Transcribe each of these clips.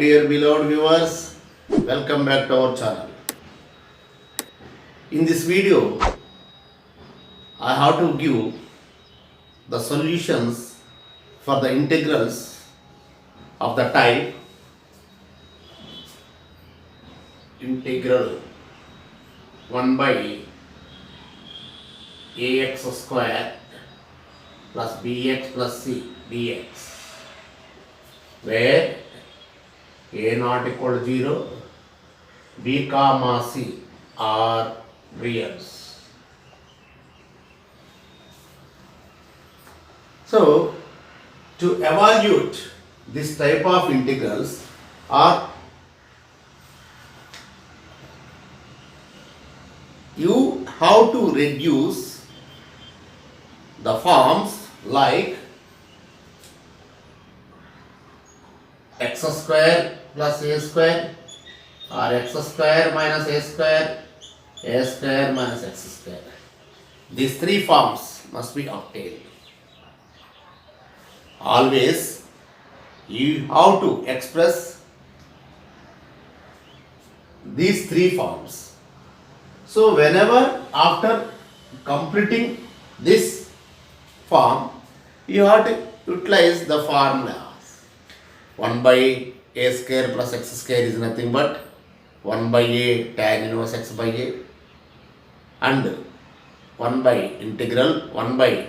dear beloved viewers, welcome back to our channel. In this video, I have to give the solutions for the integrals of the type integral 1 by ax square plus bx plus c dx, where a not equal to 0, b comma c are reals. So, to evaluate this type of integrals, or you have to reduce the forms like x square plus a square, or x square minus a square minus x square. These three forms must be obtained. Always you have to express these three forms. So whenever after completing this form, you have to utilize the formulas. 1 by a square plus x square is nothing but 1 by a tan inverse x by a, and 1 by integral 1 by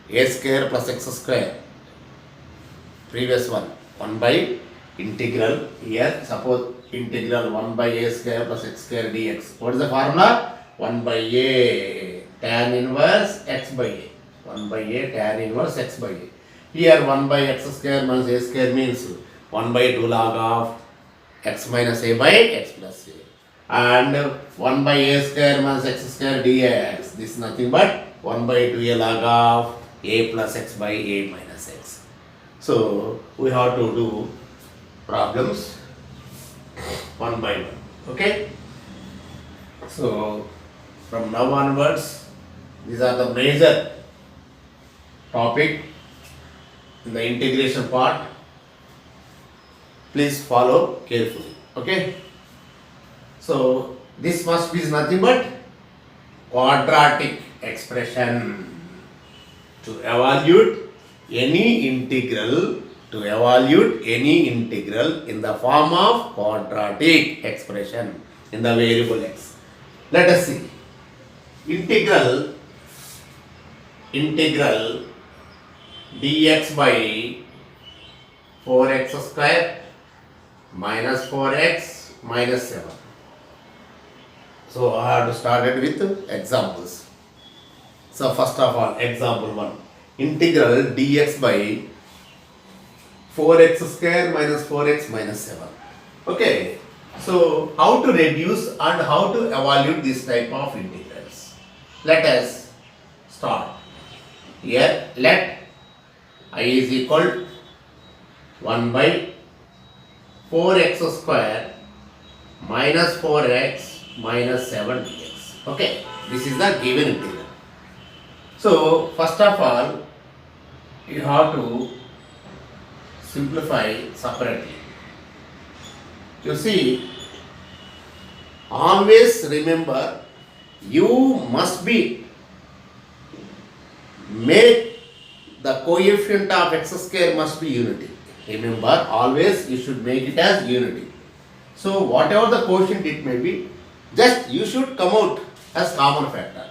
a square plus x square. Previous one, 1 by integral, here suppose integral 1 by a square plus x square dx. What is the formula? 1 by a tan inverse x by a. 1 by a tan inverse x by a. Here 1 by x square minus a square means 1 by 2 log of x minus a by x plus a. And 1 by a square minus x square dx. This is nothing but 1 by 2 a log of a plus x by a minus x. So we have to do problems one by one. Okay? So from now onwards, these are the major topic in the integration part. Please follow carefully. Okay? So this must be nothing but quadratic expression. To evaluate any integral, in the form of quadratic expression in the variable x. Let us see. Integral dx by 4x square minus 4x minus 7. So I have to start it with examples. So first of all, example 1. Integral dx by 4x square minus 4x minus 7. Okay. So how to reduce and how to evaluate this type of integrals? Let us start. Here let I is equal 1 by 4x square minus 4x minus 7 dx. Okay. This is the given integral. So first of all, you have to simplify separately. You see, always remember, you must be make the coefficient of x square must be unity. Remember, always you should make it as unity. So whatever the quotient it may be, just you should come out as common factor.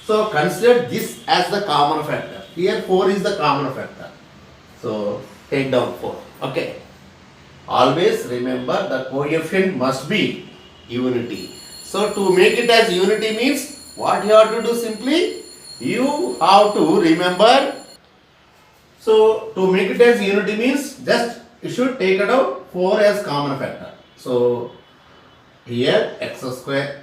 So consider this as the common factor. Here 4 is the common factor. So take down 4. Okay. Always remember the coefficient must be unity. So to make it as unity means what you have to do simply? You have to remember. So to make it as unity means just you should take it out 4 as common factor. So here x square,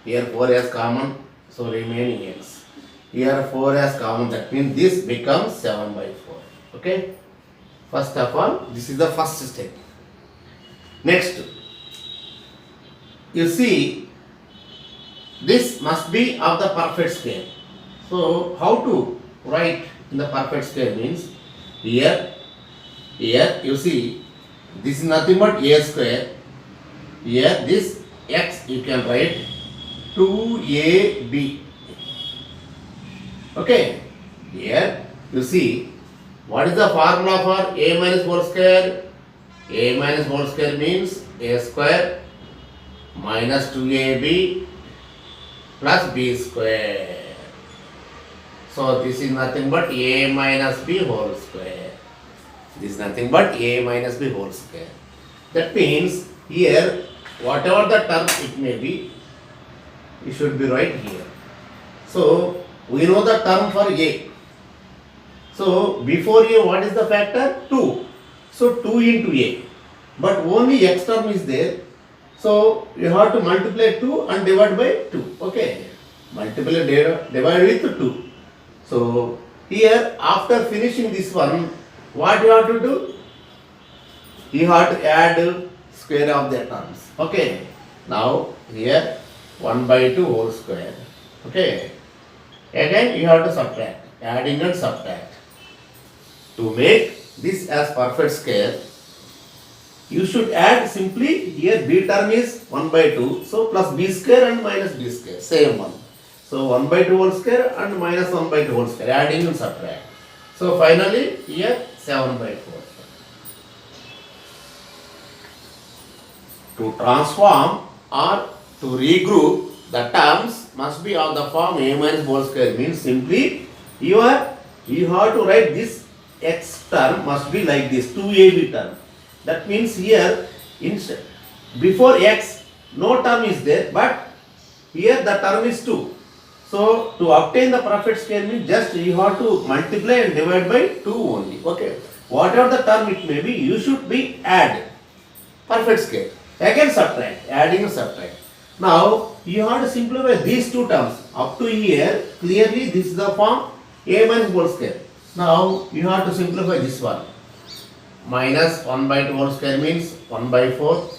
here 4 as common. So remaining x. Here 4 as common, that means this becomes 7 by 4. Okay. First of all, this is the first step. Next, you see, this must be of the perfect square. So how to write in the perfect square means here you see This is nothing but a square. Here this x you can write 2ab. Okay. Here you see what is the formula for a minus whole square? A minus whole square means a square minus 2ab plus b square. So this is nothing but a minus b whole square. This is nothing but a minus b whole square. That means here whatever the term it may be, it should be right here. So we know the term for a. So before a what is the factor? 2. So 2 into a. But only x term is there. So you have to multiply 2 and divide by 2. Okay. Multiply divide with 2. So here after finishing this one, what you have to do? You have to add square of the terms. Okay. Now here 1 by 2 whole square. Okay. Again you have to subtract. Adding and subtract. To make this as perfect square, you should add simply here b term is 1 by 2. So plus b square and minus b square. Same one. So 1 by 2 whole square and minus 1 by 2 whole square. Adding and subtract. So finally here 7 by 4. To transform or to regroup, the terms must be of the form a minus whole square. Means simply you have to write this x term must be like this 2ab term. That means here instead before x no term is there, but here the term is 2. So to obtain the perfect square means just you have to multiply and divide by 2 only. Okay. Whatever the term it may be, you should be add perfect square. Again subtract, adding and subtract. Now you have to simplify these two terms. Up to here, clearly this is the form a minus whole square. Now you have to simplify this one. Minus 1 by 2 whole square means 1 by 4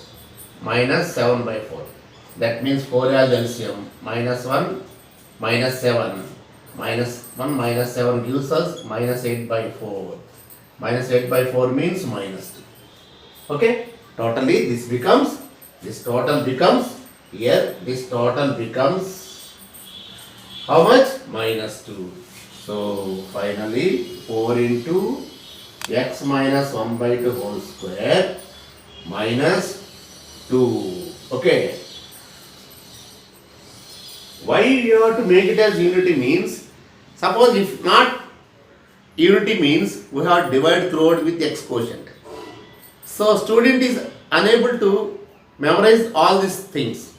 minus 7 by 4. That means 4 as LCM. Minus 1 minus 7. Minus 1 minus 7 gives us minus 8 by 4. Minus 8 by 4 means minus 2. Okay. Totally this total becomes here, this total becomes how much? Minus 2. So finally 4 into x minus 1 by 2 whole square minus 2. Okay. Why you have to make it as unity means, suppose if not unity means we have to divide throughout with x quotient. So student is unable to memorize all these things.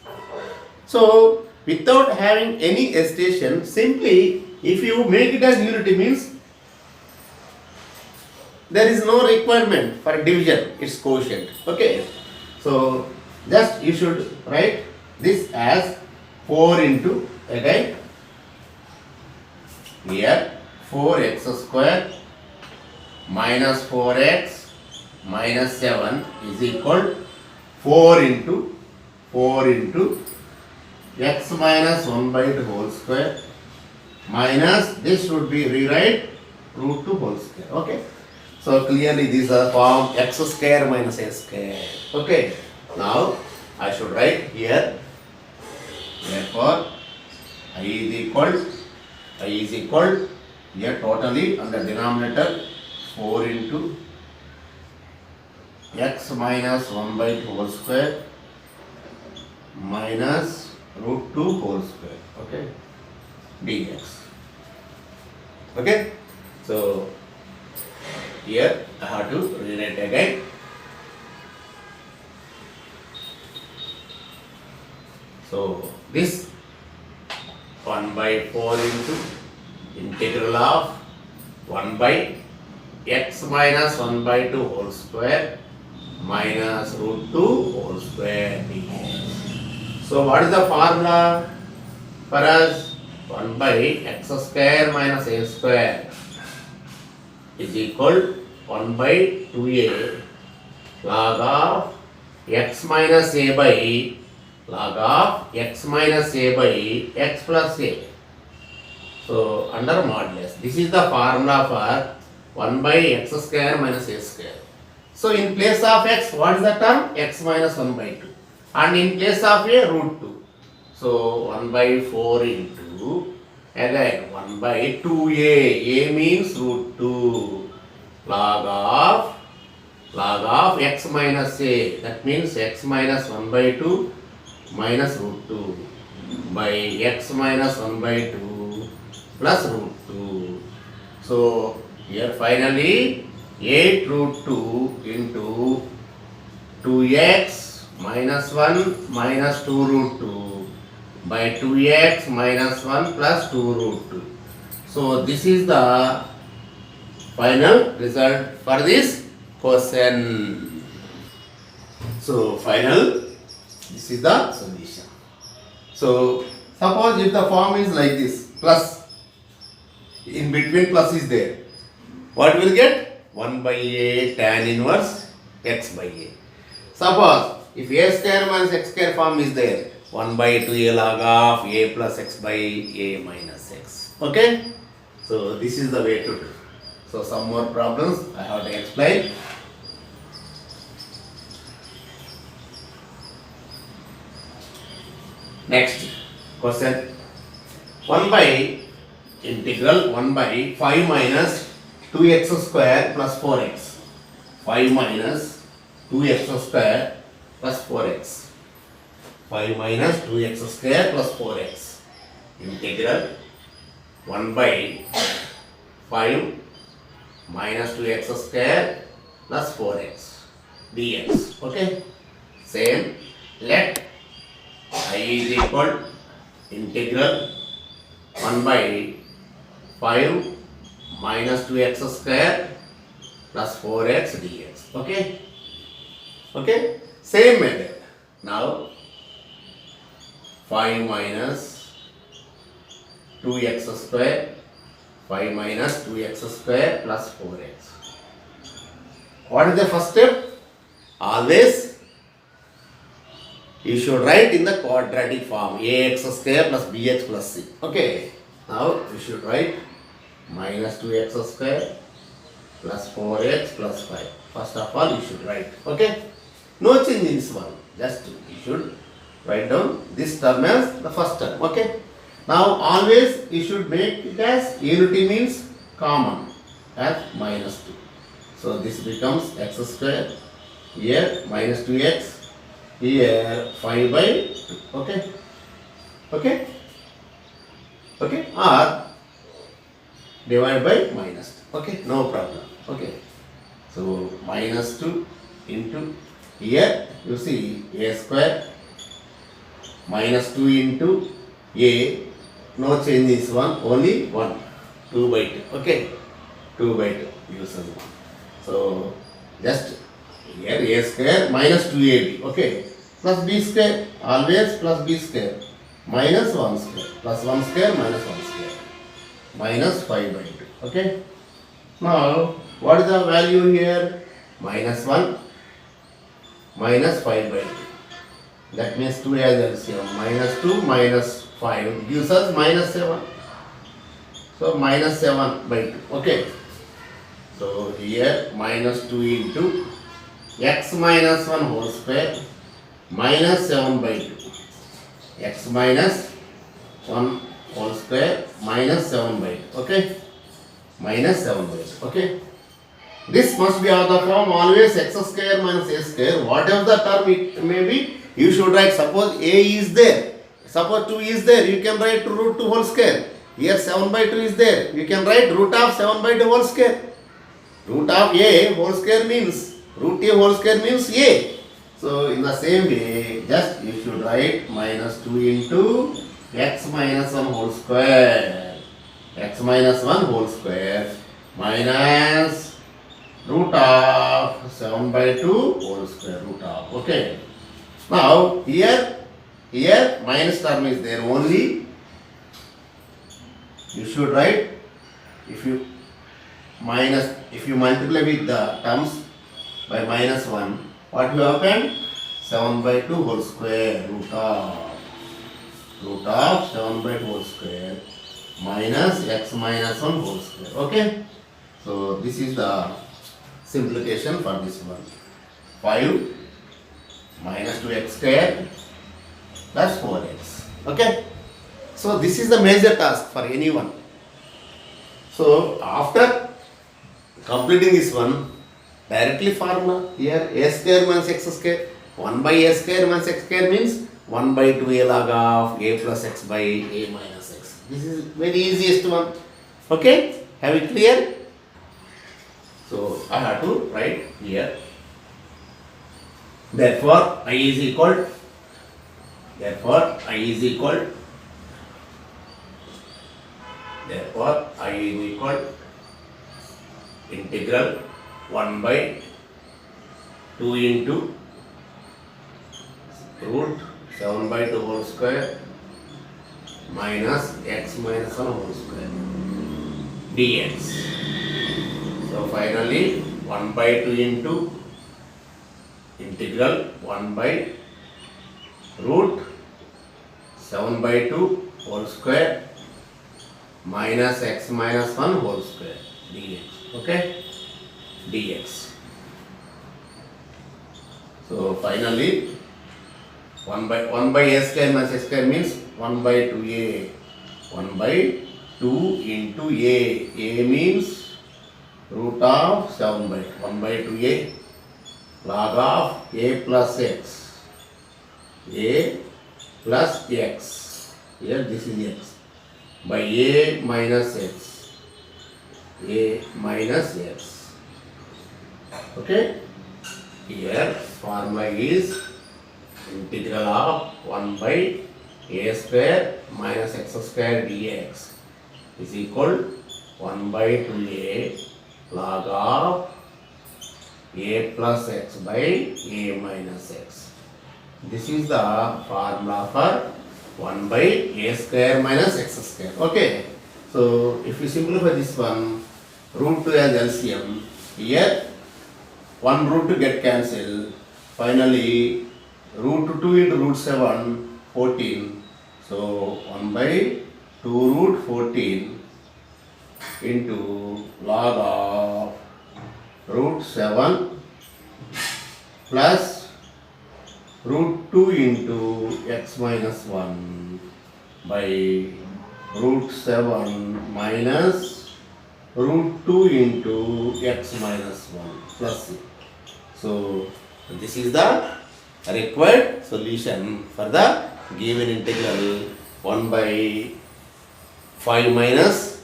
So without having any hesitation, simply if you make it as unity means there is no requirement for division, its quotient. Okay. So just you should write this as 4 into again here 4x square minus 4x minus 7 is equal 4 into x minus 1 by 2 whole square minus this should be rewrite root 2 whole square. Okay. So clearly these are form x square minus a square. Okay. Now I should write here, therefore I is equal here totally under denominator 4 into x minus 1 by 2 whole square minus root 2 whole square. Okay. Dx. Okay. So here I have to rewrite again. So this 1 by 4 into integral of 1 by x minus 1 by 2 whole square minus root 2 whole square dx. So what is the formula for us? 1 by x square minus a square is equal 1 by 2a log of x minus a by log of x minus a by x plus a. So under modulus. This is the formula for 1 by x square minus a square. So in place of x, what is the term? X minus 1 by 2. And in place of a, root 2. So 1 by 4 into, again 1 by 2a. A means root 2. Log of x minus a. That means x minus 1 by 2 minus root 2 by x minus 1 by 2 plus root 2. So here finally 8 root 2 into 2x minus 1 minus 2 root 2 by 2x minus 1 plus 2 root 2. So this is the final result for this question. So this is the solution. So suppose if the form is like this, plus, in between plus is there, what will get? 1 by a tan inverse x by a. Suppose if a square minus x square form is there, 1 by 2a log of a plus x by a minus x. Okay? So this is the way to do. So some more problems I have to explain. Next question. 1 by integral 1 by 5 minus 2x square plus 4x. 5 minus 2x square plus 4x. 5 minus 2x square plus 4x. Integral 1 by 5 minus 2x square plus 4x dx. Okay? Same. Let I is equal integral 1 by 5 minus 2x square plus 4x dx. Okay? Okay? Same method. Now 5 minus 2x square, 5 minus 2x square plus 4x. What is the first step? Always you should write in the quadratic form ax square plus bx plus c. Okay. Now you should write minus 2x square plus 4x plus 5. First of all you should write. Okay. No change in this one. Just you should write down this term as the first term. Okay. Now always you should make it as unity means common as minus 2. So this becomes x square. Here minus 2x. Here 5 by 2. Okay. Okay. Okay. Or divide by minus 2. Okay. No problem. Okay. So minus 2 into here you see a square minus 2 into a. No change is 1, only 1. 2 by 2. Okay. 2 by 2 gives us 1. So just here a square minus 2ab. Okay. Plus b square. Always plus b square. Minus 1 square. Plus 1 square minus 1 square. Minus 5 by 2. Okay. Now what is the value here? Minus 1 minus 5 by 2. That means 2 as LCM. Minus 2 minus 5 gives us minus 7. So minus 7 by 2. Okay. So here minus 2 into x minus 1 whole square minus 7 by 2. X minus 1 whole square minus 7 by 2. Okay. Minus 7 by 2. Okay. This must be of the form always x square minus a square. Whatever the term it may be, you should write. Suppose a is there. Suppose 2 is there. You can write root 2 whole square. Here 7 by 2 is there. You can write root of 7 by 2 whole square. Root of a whole square means, root a whole square means a. So in the same way, just you should write minus 2 into x minus 1 whole square. X minus 1 whole square minus root of 7 by 2 whole square root of. Okay. Now here minus term is there only. You should write, if you multiply with the terms by minus 1, what will happen? 7 by 2 whole square root of 7 by 2 whole square minus x minus 1 whole square. Okay. So this is the simplification for this one. 5 minus 2x square plus 4x. Okay. So this is the major task for anyone. So after completing this one, directly formula here a square minus x square. 1 by a square minus x square means 1 by 2a log of a plus x by a minus x. This is very easiest one. Okay, have it clear? So I have to write here. Therefore I is equal. Therefore I is equal. Therefore I is equal integral 1 by 2 into root 7 by 2 whole square minus x minus 1 whole square dx. So finally 1 by 2 into integral 1 by root 7 by 2 whole square minus x minus 1 whole square dx. Okay, dx. So finally 1 by a square minus x square means 1 by 2a. 1 by 2 into a. A means root of 7 by 1 by 2a log of a plus x. A plus x. Here this is x. By a minus x. A minus x. Okay. Here formula is integral of 1 by a square minus x square dx is equal 1 by 2a log of a plus x by a minus x. This is the formula for 1 by a square minus x square. Okay. So if we simplify this one, root 2 as LCM, here one root to get cancelled. Finally root 2 into root 7, 14. So 1 by 2 root 14 into log of root 7 plus root 2 into x minus 1 by root 7 minus root 2 into x minus 1 plus c. So this is the required solution for the given integral 1 by 5 minus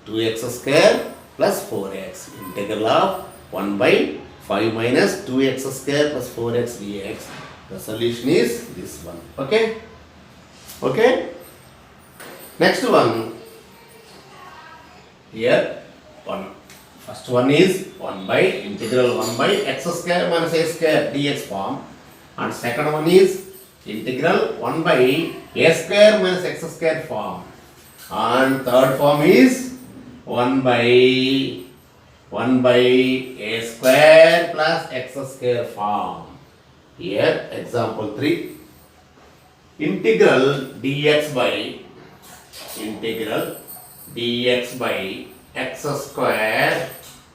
2x square plus 4x. Integral of 1 by 5 minus 2x square plus 4x dx. The solution is this one. Okay. Okay. Next one. Here one. First one is 1 by integral 1 by x square minus a square dx form. And second one is integral 1 by a square minus x square form. And third form is 1 by a square plus x square form. Here example 3. Integral dx by x square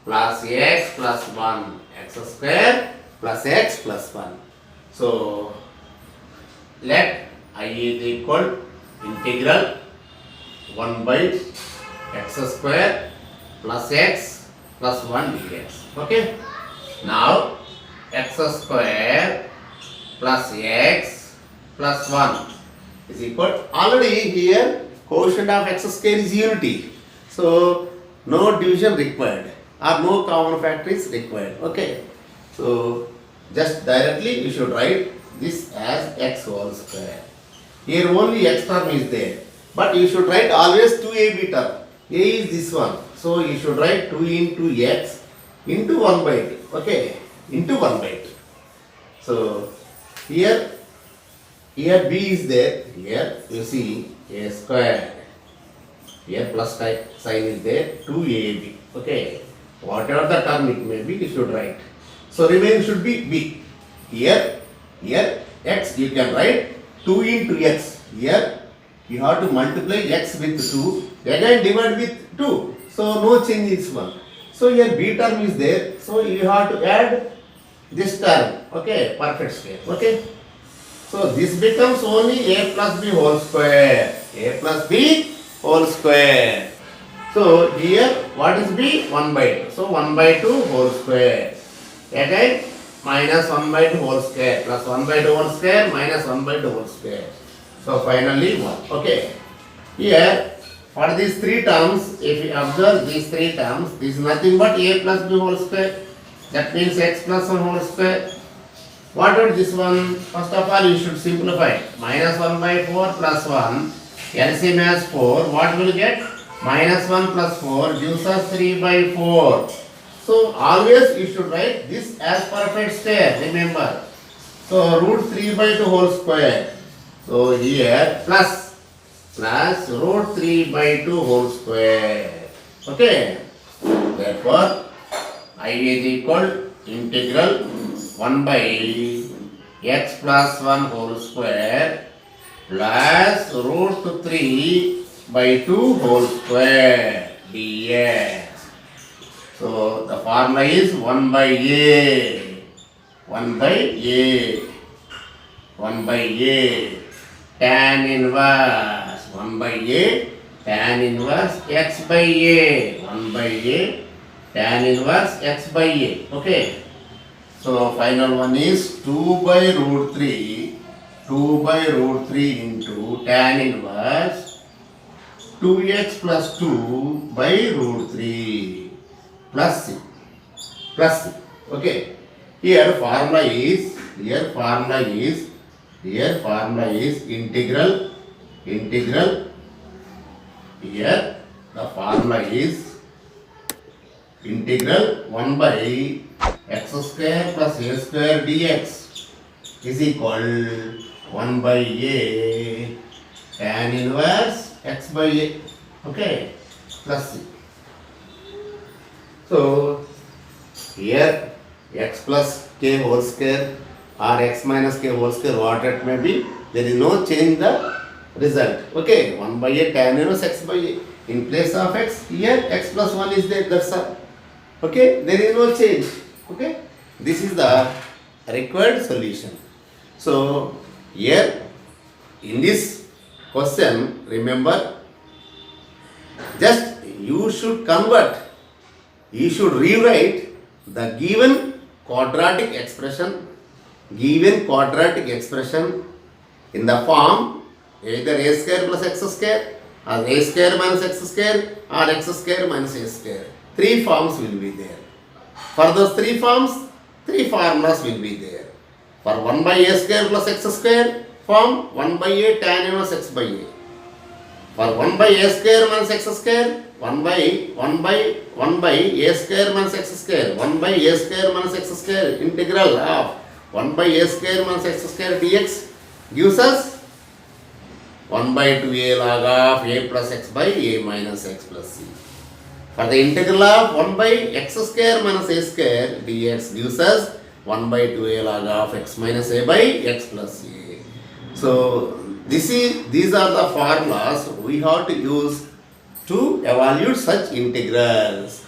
plus x plus 1. X square plus x plus 1. So let I is equal integral 1 by x square plus x plus 1 dx. Okay. Now x square plus x plus 1 is equal. Already here quotient of x square is unity. So no division required or no common factor is required. Okay. So just directly we should write this as x whole square. Here only x term is there. But you should write always 2ab term. A is this one. So you should write 2 into x into 1 by 2. Okay. Into 1 by 2. So here b is there. Here you see a square. Here plus type sign is there. 2ab. Okay. Whatever the term it may be, you should write. So remaining should be b. Here x you can write 2 into x. Here you have to multiply x with 2. Again divide with 2. So no change in this one. So here b term is there. So you have to add this term. Okay, perfect square. Okay. So this becomes only a plus b whole square. A plus b whole square. So here what is b? 1 by 2. So 1 by 2 whole square. Again minus 1 by 2 whole square plus 1 by 2 whole square minus 1 by 2 whole square. So finally 1. Okay. Here for these three terms, if you observe these three terms, this is nothing but a plus b whole square. That means x plus 1 whole square. What is this one? First of all, you should simplify. Minus 1 by 4 plus 1. LCM has 4. What will get? Minus 1 plus 4 gives us 3 by 4. So always you should write this as perfect square. Remember. So root 3 by 2 whole square. So here plus root 3 by 2 whole square. Okay. Therefore, I is equal integral 1 by x plus 1 whole square plus root 3 by 2 whole square dx. So the formula is 1 by a. 1 by a. 1 by a. Tan inverse 1 by a, tan inverse x by a, 1 by a, tan inverse x by a. Okay. So final one is 2 by root 3, 2 by root 3 into tan inverse 2x plus 2 by root 3 plus c. Plus c. Okay. Here formula is integral. Here the formula is integral 1 by x square plus a square dx is equal 1 by a tan inverse x by a. Okay, plus c. So here x plus k whole square or x minus k whole square, what it may be, there is no change the result. Okay, 1 by a tan inverse x by a. In place of x, here x plus 1 is there, that's all. Okay, there is no change. Okay, this is the required solution. So here in this question, remember, just you should convert, you should rewrite the given quadratic expression in the form either a square plus x square or a square minus x square or x square minus a square. Three forms will be there. For those three forms, three formulas will be there. For 1 by a square plus x square form, 1 by a tan inverse x by a. For 1 by a square minus x square, 1 by a square minus x square, 1 by a square minus x square integral of 1 by a square minus x square dx gives us 1 by 2a log of a plus x by a minus x plus c. For the integral of 1 by x square minus a square dx gives us 1 by 2a log of x minus a by x plus a. So these are the formulas we have to use to evaluate such integrals.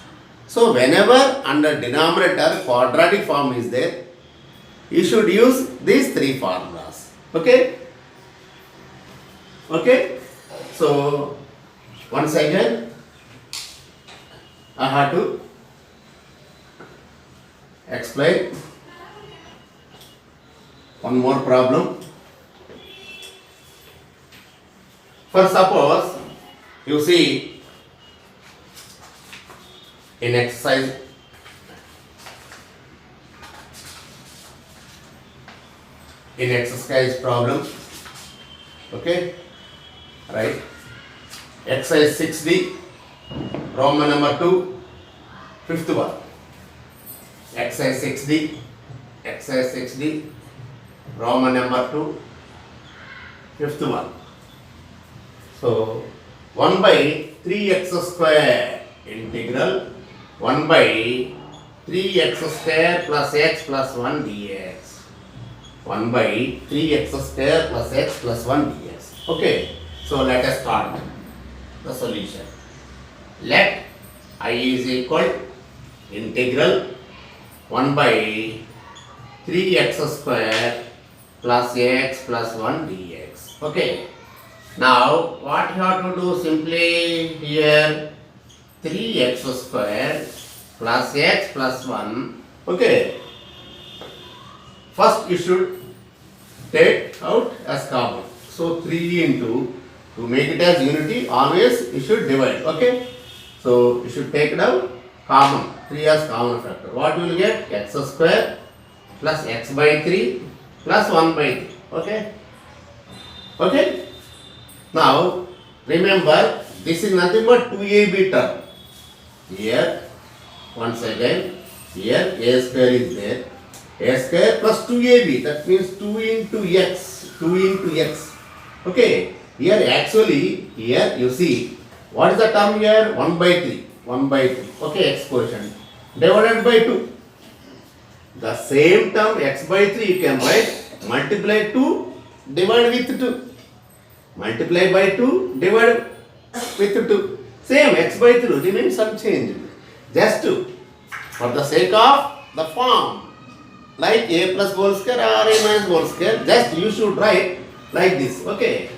So whenever under denominator quadratic form is there, you should use these three formulas. Okay. Okay. So once again, I have to explain one more problem. For suppose you see in exercise problem, okay, right, exercise 6D, Roman number 2, fifth one. Exercise 6D, Roman number 2, fifth one. So 1 by 3x square integral 1 by 3x square plus x plus 1 dx. 1 by 3x square plus x plus 1 dx. Okay, so let us start the solution. Let I is equal integral 1 by 3x square plus x plus 1 dx. Okay. Now what you have to do simply here 3x square plus x plus 1. Okay. First you should take out as common. So 3 into, to make it as unity always you should divide. Okay. So you should take it out common. 3 as common factor. What you will get? X square plus x by 3 plus 1 by 3. Okay. Okay. Now remember this is nothing but 2ab term. Here once again here a square is there. A square plus 2ab, that means 2 into x. 2 into x. Okay. Here actually here you see what is the term here? 1 by 3. 1 by 3. Okay, x quotient divided by 2. The same term x by 3 you can write multiply 2 divide with 2. Multiply by 2 divide with 2. Same x by 3 remains unchanged. Just for the sake of the form, like a plus whole square or a minus whole square, just you should write like this. Okay.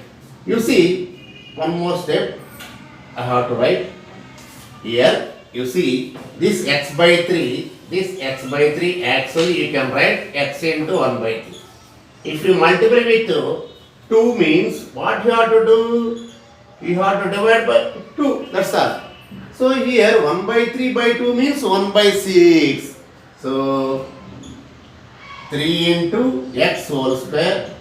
You see one more step I have to write. Here you see this x by 3, this x by 3 actually you can write x into 1 by 3. If you multiply with 2 means what you have to do? You have to divide by 2, that's all. So here 1 by 3 by 2 means 1 by 6. So 3 into x whole square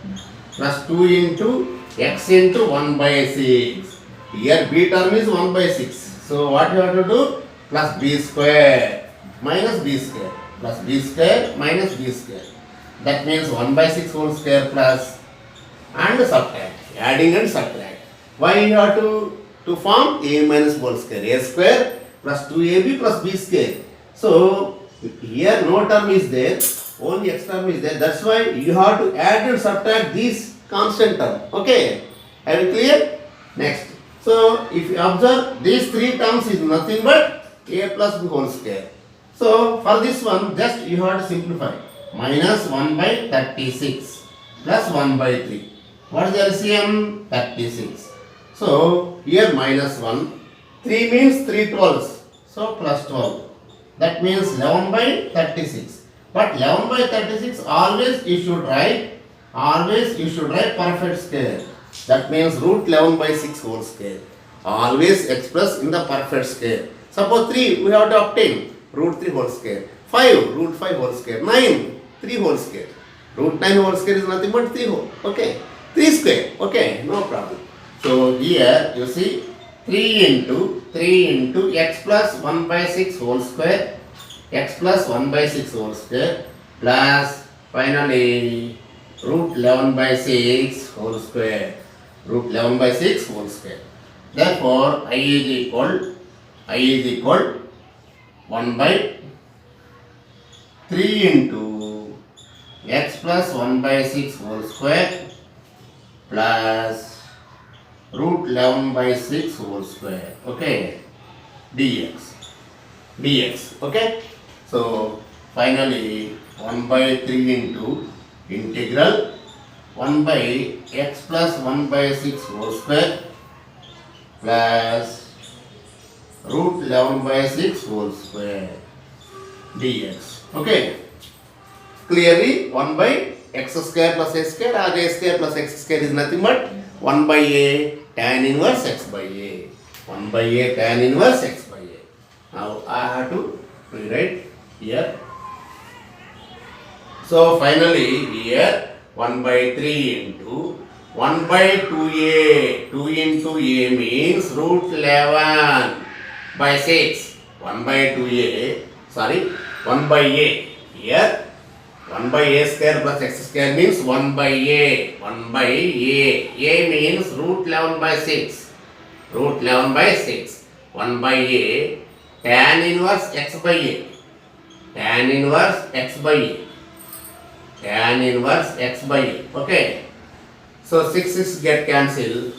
plus 2 into x into 1 by 6. Here b term is 1 by 6. So what you have to do? Plus b square minus b square plus b square minus b square. That means 1 by 6 whole square plus and subtract. Adding and subtract. Why you have to form a minus whole square? A square plus 2ab plus b square. So here no term is there. Only x term is there. That's why you have to add and subtract these constant term. Okay. Are you clear? Next. So if you observe these three terms is nothing but a plus b whole square. So for this one just you have to simplify. Minus 1 by 36 plus 1 by 3. What is the LCM? 36. So here minus 1. 3 means 3 twelves. So plus 12. That means 11 by 36. But 11 by 36 always you should write perfect square. That means root 11 by 6 whole square. Always express in the perfect square. Suppose 3 we have to obtain root 3 whole square. 5 root 5 whole square. 9 3 whole square. Root 9 whole square is nothing but 3 whole. Okay. 3 square. Okay, no problem. So here you see 3 into x plus 1 by 6 whole square, x plus 1 by 6 whole square plus finally root 11 by 6 whole square. Root 11 by 6 whole square. Therefore, I is equal 1 by 3 into x plus 1 by 6 whole square plus root 11 by 6 whole square. Okay. dx. Okay. So finally 1 by 3 into integral 1 by x plus 1 by 6 whole square plus root 11 by 6 whole square dx. Okay. Clearly 1 by x square plus a square or a square plus x square is nothing but 1 by a tan inverse x by a. 1 by a tan inverse x by a. Now I have to rewrite here. So finally here 1 by 3 into 1 by 2a. 2 into a means root 11 by 6. 1 by 2a. Sorry, 1 by a. Here 1 by a square plus x square means 1 by a. 1 by a. A means root 11 by 6. Root 11 by 6. 1 by a. Tan inverse x by a. Tan inverse x by a. Tan inverse x by a. Okay. So 6 get cancelled.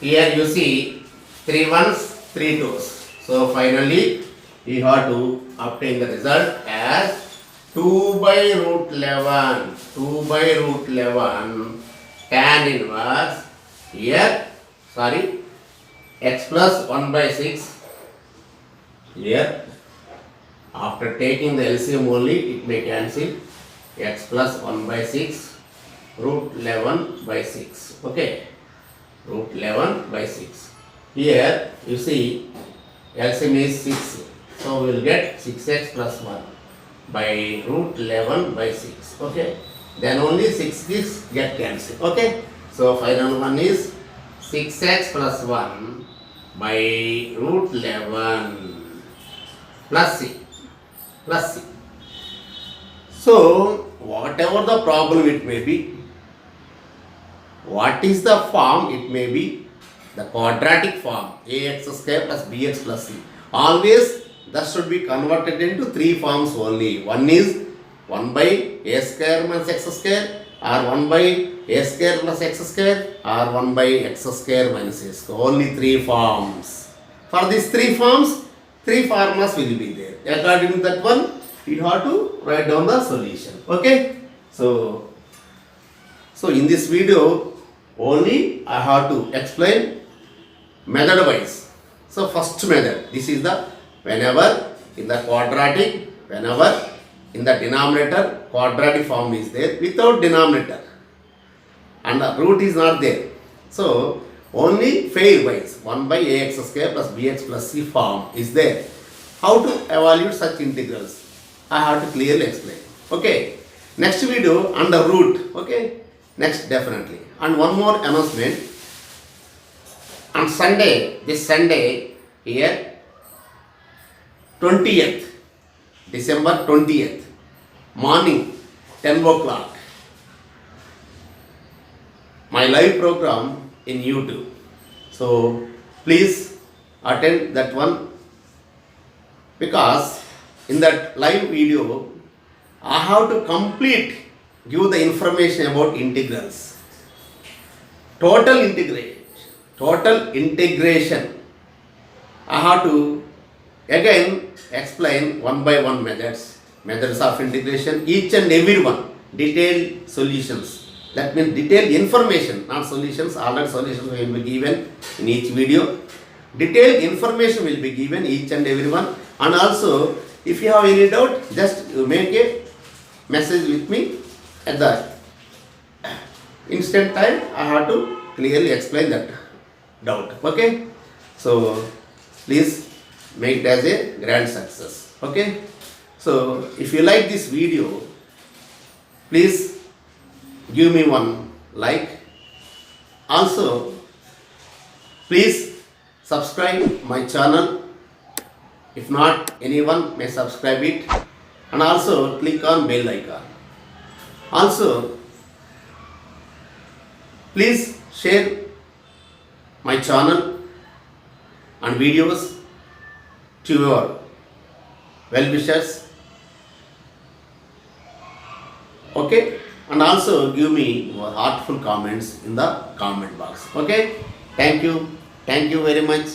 Here you see 3 ones, 3 twos. So finally you have to obtain the result as 2 by root 11. 2 by root 11 tan inverse here, sorry, x plus 1 by 6 here. After taking the LCM only, it may cancel x plus 1 by 6 root 11 by 6. Okay, root 11 by 6. Here you see LCM is 6. So we will get 6x plus 1 by root 11 by 6. Okay, then only 6 is get cancelled. Okay, so final one is 6x plus 1 by root 11 plus c. Plus c. So whatever the problem it may be, what is the form it may be, the quadratic form ax square plus bx plus c. Always that should be converted into three forms only. One is 1 by a square minus x square, or 1 by a square plus x square, or 1 by x square minus a square. Only three forms. For these three forms, three formulas will be there. According to that one, you have to write down the solution. Okay. So in this video only I have to explain method wise. So first method, this is the whenever in the quadratic, whenever in the denominator quadratic form is there without denominator and the root is not there. So only pair wise 1 by ax square plus bx plus c form is there. How to evaluate such integrals, I have to clearly explain. Okay, next video under root. Okay, next definitely. And one more announcement. On Sunday, this Sunday here, 20th, December 20th, morning 10 o'clock, my live program in YouTube. So please attend that one, because in that live video I have to give the information about integrals, total integration. I have to again explain one by one methods of integration, each and every one, detailed solutions. That means detailed information, not solutions. Already solutions will be given in each video. Detailed information will be given each and every one. And also, if you have any doubt, just make a message with me at the instant time. I have to clearly explain that doubt. Okay, so please make it as a grand success. Okay, so if you like this video, please give me one like. Also please subscribe my channel. If not, anyone may subscribe it, and also click on bell icon. Also please share my channel and videos to your well-wishers. Okay, and also give me your heartful comments in the comment box. Okay, thank you very much.